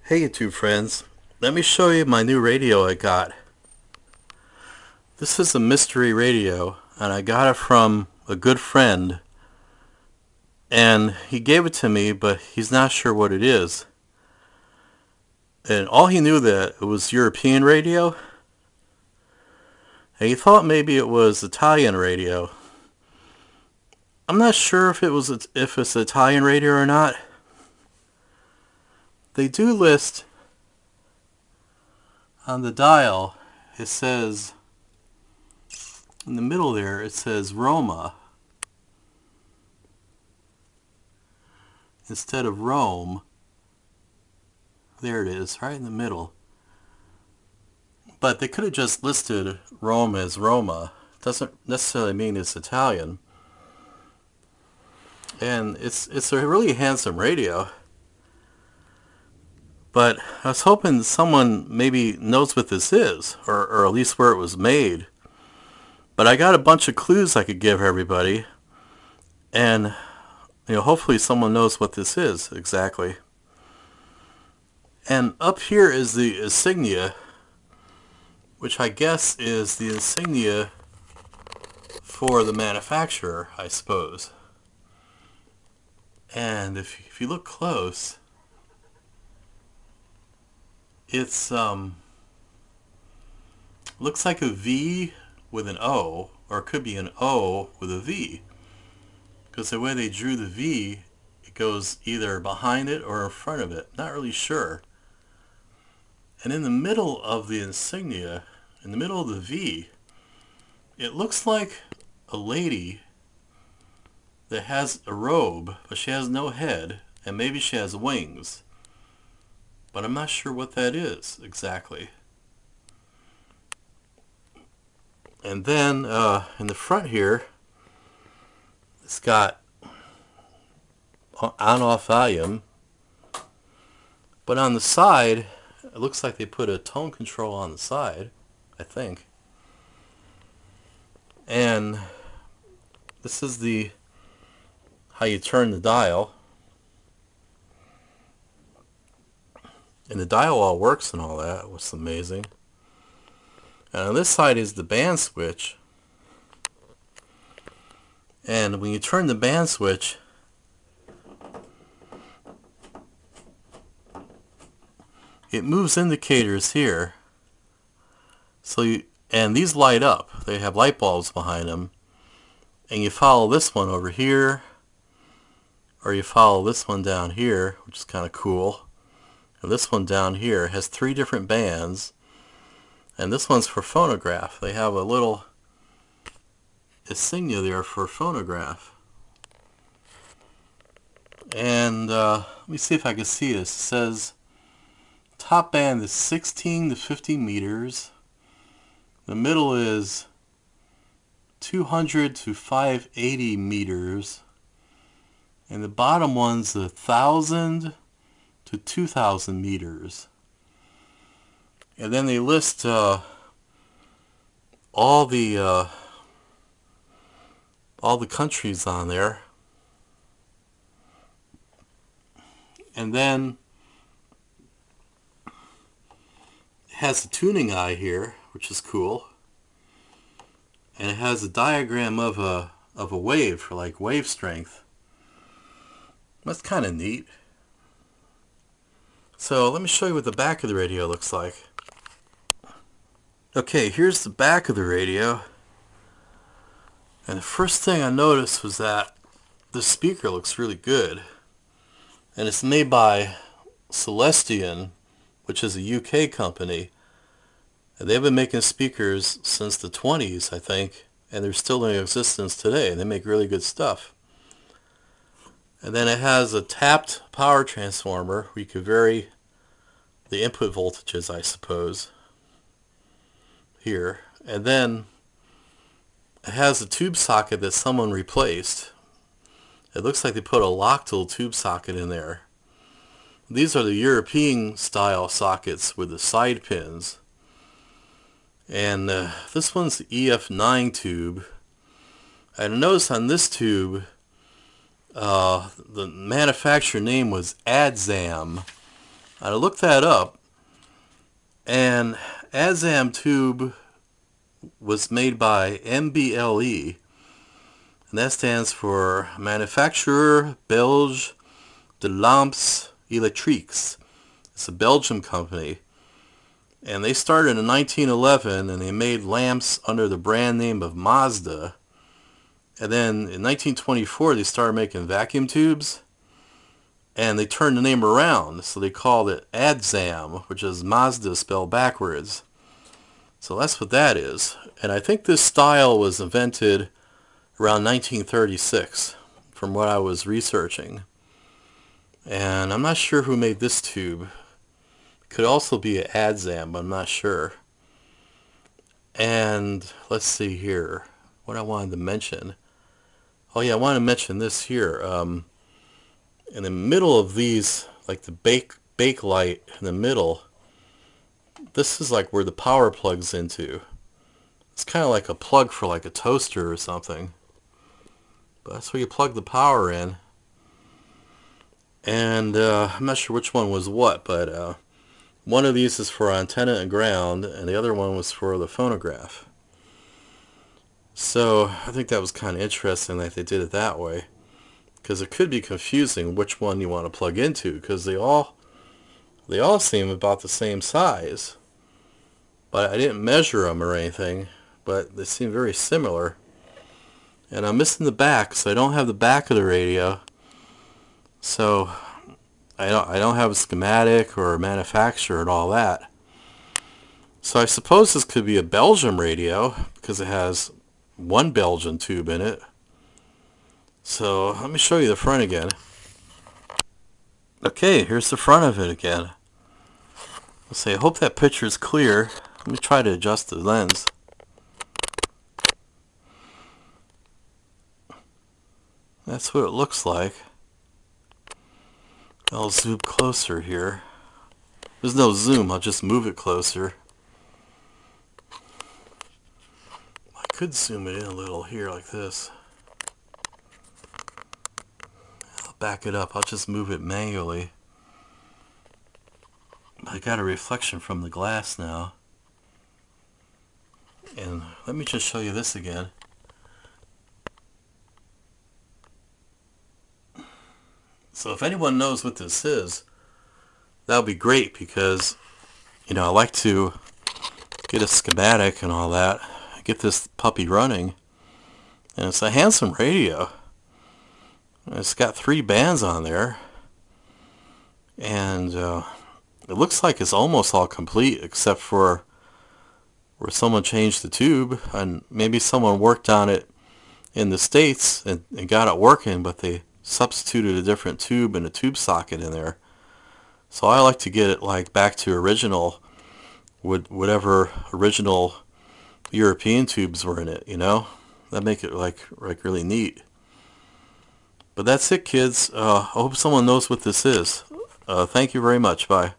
Hey YouTube friends, let me show you my new radio I got. This is a mystery radio and I got it from a good friend, and he gave it to me but he's not sure what it is. And all he knew that it was European radio, and he thought maybe it was Italian radio. I'm not sure if it's Italian radio or not. They do list on the dial, it says in the middle there, it says Roma instead of Rome. There it is, right in the middle. But they could have just listed Rome as Roma. It doesn't necessarily mean it's Italian. And it's a really handsome radio. But I was hoping someone maybe knows what this is, or at least where it was made. But I got a bunch of clues I could give everybody, and hopefully someone knows what this is exactly. And up here is the insignia, which I guess is the insignia for the manufacturer, I suppose. And if you look close, it's looks like a V with an O, or it could be an O with a V, because the way they drew the V, it goes either behind it or in front of it. Not really sure. And in the middle of the insignia, in the middle of the V, it looks like a lady that has a robe, but she has no head, and maybe she has wings. But I'm not sure what that is exactly. And then in the front here, it's got on-off volume. But on the side, it looks like they put a tone control on the side, I think. And this is how you turn the dial. And the dial all works and all that, which is amazing. And on this side is the band switch. And when you turn the band switch, it moves indicators here. And these light up. They have light bulbs behind them. And you follow this one over here, or you follow this one down here, which is kind of cool. And this one down here has 3 different bands, and this one's for phonograph. They have a little insignia there for phonograph. And let me see if I can see this. It says top band is 16 to 50 meters. The middle is 200 to 580 meters. And the bottom one's 1,000 to 2,000 meters. And then they list all the countries on there. And then it has a tuning eye here, which is cool. And it has a diagram of a wave for like wave strength. That's kind of neat. So let me show you what the back of the radio looks like. Okay, here's the back of the radio. And the first thing I noticed was that the speaker looks really good. And it's made by Celestion, which is a UK company. And they've been making speakers since the 20s, I think. And they're still in existence today. They make really good stuff. And then it has a tapped power transformer where you can vary the input voltages, I suppose, here. And then it has a tube socket that someone replaced. It looks like they put a Lochtel tube socket in there. These are the European style sockets with the side pins. And this one's the EF9 tube. And notice on this tube, the manufacturer name was Adzam, I looked that up, and ADSAM tube was made by MBLE, and that stands for Manufacturer Belge de Lampes Electriques. It's a Belgian company, and they started in 1911, and they made lamps under the brand name of Mazda. And then in 1924, they started making vacuum tubes, and they turned the name around, so they called it ADSAM, which is Mazda spelled backwards. So that's what that is. And I think this style was invented around 1936, from what I was researching. And I'm not sure who made this tube. It could also be an ADSAM, but I'm not sure. And let's see here, what I wanted to mention. Oh yeah, I want to mention this here. In the middle of these, like the bake light in the middle, this is like where the power plugs into. It's kind of like a plug for like a toaster or something. But that's where you plug the power in. And I'm not sure which one was what, but one of these is for antenna and ground, and the other one was for the phonograph. So I think that was kind of interesting that they did it that way, because it could be confusing which one you want to plug into, because they all seem about the same size. But I didn't measure them or anything, but they seem very similar. And I'm missing the back, so I don't have the back of the radio. So I don't have a schematic or a manufacturer and all that. So I suppose this could be a Belgium radio, because it has one Belgian tube in it. So let me show you the front again. Okay, here's the front of it again. Let's see, I hope that picture is clear. Let me try to adjust the lens. That's what it looks like. I'll zoom closer here. There's no zoom, I'll just move it closer. I could zoom it in a little here like this. I'll back it up, I'll just move it manually. I got a reflection from the glass now. And let me just show you this again. So if anyone knows what this is, that would be great, because, you know, I like to get a schematic and all that, get this puppy running. And it's a handsome radio. It's got 3 bands on there. And it looks like it's almost all complete, except for where someone changed the tube, and maybe someone worked on it in the States and got it working, but they substituted a different tube and a tube socket in there. So I like to get it like back to original, with whatever original European tubes were in it, you know? That make it like really neat. But that's it, kids. I hope someone knows what this is. Thank you very much. Bye.